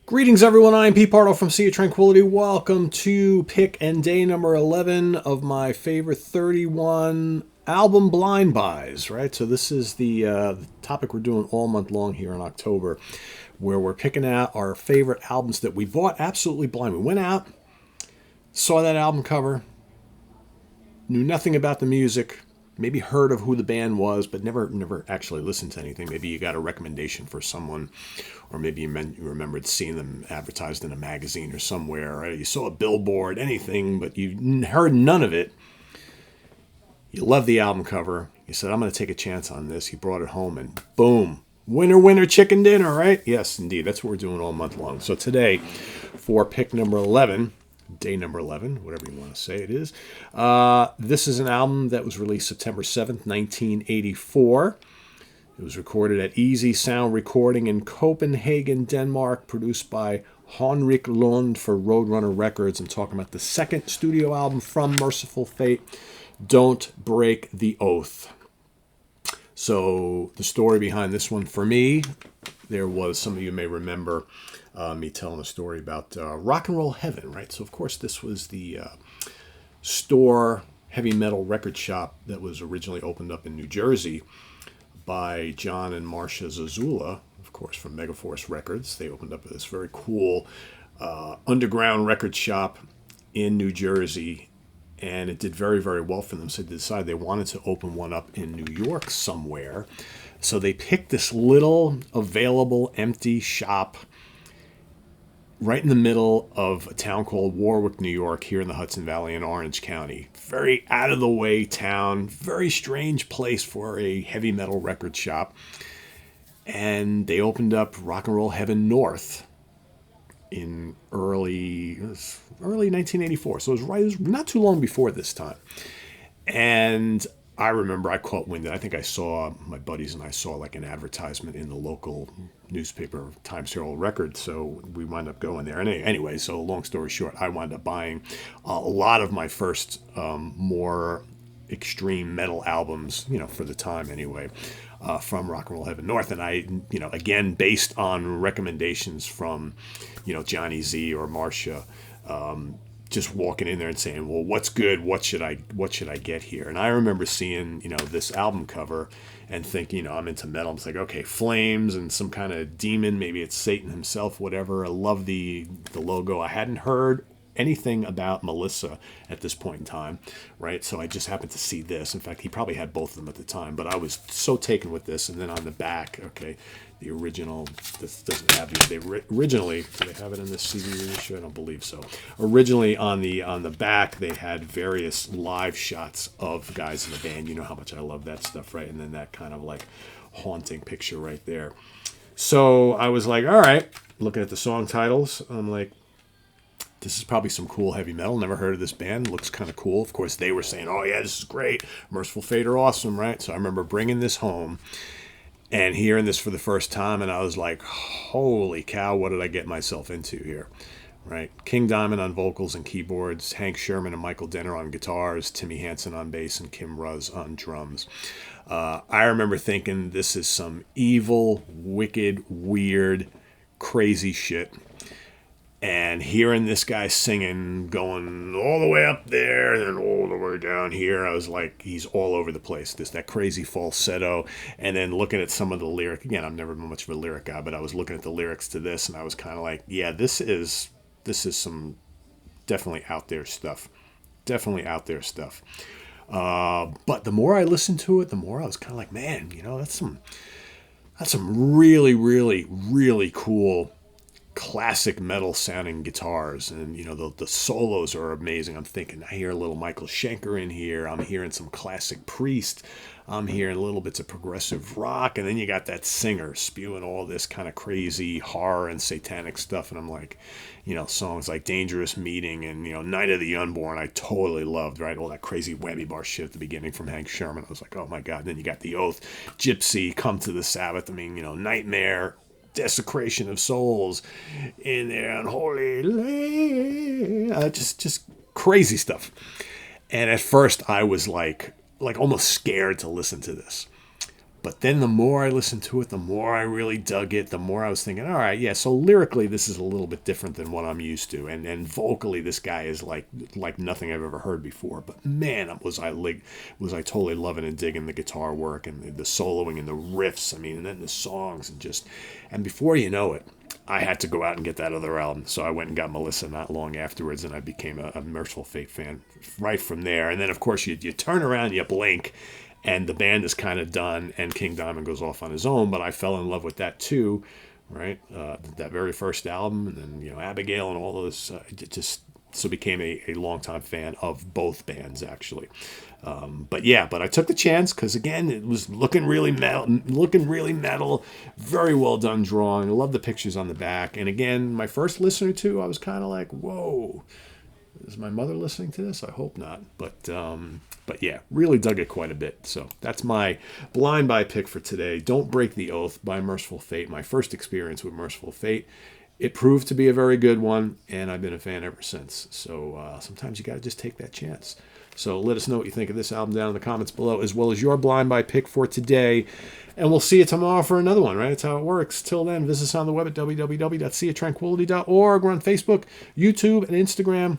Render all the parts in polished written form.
Greetings, everyone. I'm Pete Pardo from Sea of Tranquility. Welcome to pick and day number 11 of my favorite 31 album blind buys, right? So this is the topic we're doing all month long here in October, where we're picking out our favorite albums that we bought absolutely blind. We went out, saw that album cover, knew nothing about the music, maybe heard of who the band was, but never actually listened to anything. Maybe you got a recommendation for someone, or maybe you remembered seeing them advertised in a magazine or somewhere, or you saw a billboard, anything, but you heard none of it. You love the album cover. You said, I'm going to take a chance on this. You brought it home and boom, winner, winner, chicken dinner, right? Yes, indeed. That's what we're doing all month long. So today, for pick number 11, day number 11, whatever you want to say it is. This is an album that was released September 7th, 1984. It was recorded at Easy Sound Recording in Copenhagen, Denmark, produced by Henrik Lund for Roadrunner Records. I'm talking about the second studio album from Merciful Fate, Don't Break the Oath. So the story behind this one for me, there was, some of you may remember me telling a story about Rock and Roll Heaven, right? So, of course, this was the store heavy metal record shop that was originally opened up in New Jersey by John and Marcia Zazula, of course, from Megaforce Records. They opened up this very cool underground record shop in New Jersey, and it did very, very well for them. So they decided they wanted to open one up in New York somewhere. So they picked this little available empty shop right in the middle of a town called Warwick, New York, here in the Hudson Valley in Orange County. Very out-of-the-way town, very strange place for a heavy metal record shop. And they opened up Rock and Roll Heaven North in early 1984. So it was not too long before this time. And I remember I caught wind. I think I saw, my buddies and I saw like an advertisement in the local newspaper, Times Herald Record. So we wound up going there. And anyway, so long story short, I wound up buying a lot of my first more extreme metal albums, for the time anyway, from Rock and Roll Heaven North. And I, again, based on recommendations from, Johnny Z or Marcia, just walking in there and saying, well, what's good? What should I get here? And I remember seeing, this album cover and thinking, I'm into metal. I'm like, okay, flames and some kind of demon. Maybe it's Satan himself, whatever. I love the logo. I hadn't heard anything about Melissa at this point in time, right? So I just happened to see this. In fact, he probably had both of them at the time, but I was so taken with this. And then on the back, okay, the original, this doesn't have originally, do they have it in this CD reissue? I don't believe so. Originally on the back, they had various live shots of guys in the band. You know how much I love that stuff, right? And then that kind of like haunting picture right there. So I was like, all right, looking at the song titles, I'm like, this is probably some cool heavy metal. Never heard of this band. Looks kind of cool. Of course, they were saying, oh, yeah, this is great. Merciful Fate are awesome, right? So I remember bringing this home and hearing this for the first time, and I was like, holy cow, what did I get myself into here, right? King Diamond on vocals and keyboards, Hank Sherman and Michael Denner on guitars, Timmy Hansen on bass, and Kim Ruz on drums. I remember thinking this is some evil, wicked, weird, crazy shit. And hearing this guy singing, going all the way up there and all the way down here, I was like, he's all over the place. That crazy falsetto. And then looking at some of the lyric, again, I've never been much of a lyric guy, but I was looking at the lyrics to this, and I was kind of like, yeah, this is some definitely out there stuff. Definitely out there stuff. But the more I listened to it, the more I was kind of like, man, that's some really, really, really cool classic metal sounding guitars, and the solos are amazing. I'm thinking, I hear a little Michael Schenker in here, I'm hearing some classic Priest, I'm hearing little bits of progressive rock, and then you got that singer spewing all this kind of crazy horror and satanic stuff, and I'm like, songs like Dangerous Meeting and Night of the Unborn I totally loved, right? All that crazy whammy bar shit at the beginning from Hank Sherman. I was like, oh my god. And then you got The Oath, Gypsy, Come to the Sabbath, Nightmare, Desecration of Souls in there, Unholy Land, just crazy stuff. And at first I was like almost scared to listen to this. But then the more I listened to it, the more I really dug it, the more I was thinking, all right, yeah, so lyrically this is a little bit different than what I'm used to. And vocally this guy is like nothing I've ever heard before. But man, was I totally loving and digging the guitar work and the soloing and the riffs. I mean, and then the songs and before you know it, I had to go out and get that other album. So I went and got Melissa not long afterwards, and I became a Merciful Fate fan right from there. And then, of course, you turn around, you blink, and the band is kind of done, and King Diamond goes off on his own. But I fell in love with that too, right? That very first album, and then Abigail and all those. It just so became a longtime fan of both bands actually. But I took the chance because again it was looking really metal, very well done drawing. I love the pictures on the back, and again my first listen or two, I was kind of like, whoa. Is my mother listening to this? I hope not. But yeah, really dug it quite a bit. So that's my blind buy pick for today. Don't Break the Oath by Merciful Fate. My first experience with Merciful Fate. It proved to be a very good one, and I've been a fan ever since. So sometimes you got to just take that chance. So let us know what you think of this album down in the comments below, as well as your blind buy pick for today. And we'll see you tomorrow for another one, right? That's how it works. Till then, visit us on the web at www.seatranquility.org. We're on Facebook, YouTube, and Instagram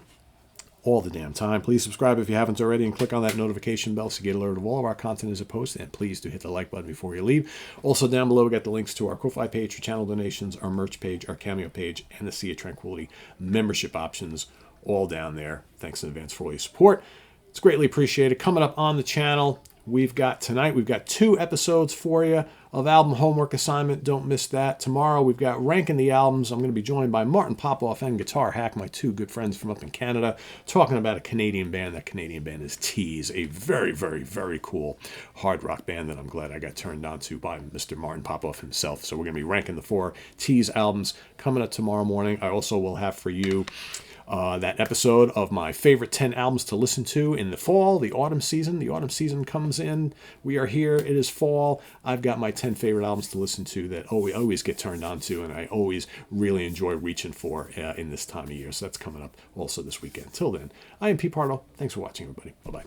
all the damn time. Please subscribe if you haven't already and click on that notification bell so you get alerted of all of our content as it posts. And please do hit the like button before you leave. Also down below we got the links to our Ko-Fi page for channel donations, our merch page, our Cameo page, and the Sea of Tranquility membership options all down there. Thanks in advance for all your support. It's greatly appreciated. Coming up on the channel, we've got 2 episodes for you of album homework assignment. Don't miss that. Tomorrow we've got ranking the albums. I'm going to be joined by Martin Popoff and Guitar Hack, my 2 good friends from up in Canada, talking about a Canadian band. That Canadian band is Tease, a very, very, very cool hard rock band that I'm glad I got turned on to by Mr. Martin Popoff himself. So we're going to be ranking the 4 Tease albums coming up tomorrow morning. I also will have for you that episode of my favorite 10 albums to listen to in the fall, the autumn season. The autumn season comes in. We are here. It is fall. I've got my 10 favorite albums to listen to that always get turned on to, and I always really enjoy reaching for in this time of year. So that's coming up also this weekend. Till then, I am Pete Pardo. Thanks for watching, everybody. Bye-bye.